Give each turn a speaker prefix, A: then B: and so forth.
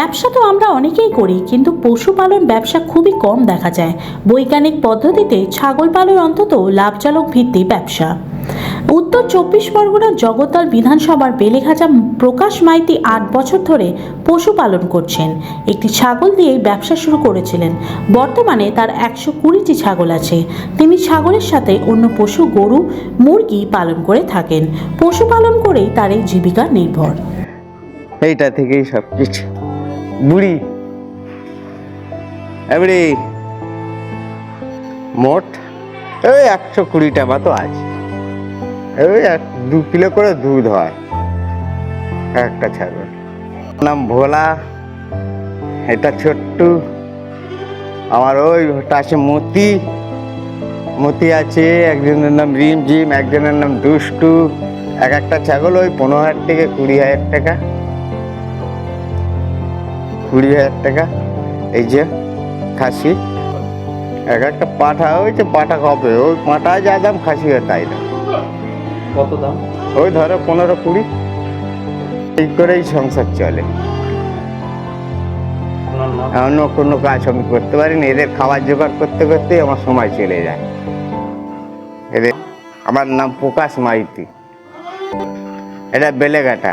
A: ব্যবসা তো আমরা অনেকেই করি, কিন্তু পশুপালন ব্যবসা খুবই কম দেখা যায়। বৈজ্ঞানিক পদ্ধতিতে ছাগল পালন অন্তত লাভজনক ভিত্তি ব্যবসা। উত্তর 24 পরগনার জগদ্দল বিধানসভার বেলেঘাটা প্রকাশ মাইতি 8 বছর ধরে পশুপালন করছেন। একটি ছাগল দিয়েই ব্যবসা শুরু করেছিলেন। বর্তমানে তার 120টি ছাগল আছে। তিনি ছাগলের সাথে অন্য পশু, গরু, মুরগি পালন করে থাকেন। পশুপালন করেই তার এই জীবিকা নির্ভর।
B: এইটা থেকেই সব কিছু। বুড়ি এবারে মোট ওই 120টা মতো আছে। ওই 2 কিলো করে দুধ হয় একটা ছাগল। নাম ভোলা, এটা ছোট্টু। আমার ওই আছে মতি, মতি আছে। একজনের নাম রিমঝিম, একজনের নাম দুষ্টু। একটা ছাগল ওই 15,000 থেকে 20,000 টাকা। 20,000 টাকা। এই যে খাসি, একটা পাঠা, ওই যে পাঠা কবে, ওই পাঠা যা দাম, খাসি তাই দাম।
C: কত দাম?
B: ওই ধরো 15-20। এই করেই সংসার চলে। অন্য কোনো কাজ আমি করতে পারিনি। এদের খাবার জোগাড় করতে করতেই আমার সময় চলে যায়। এদের, আমার নাম প্রকাশ মাইতি, এটা বেলেঘাটা।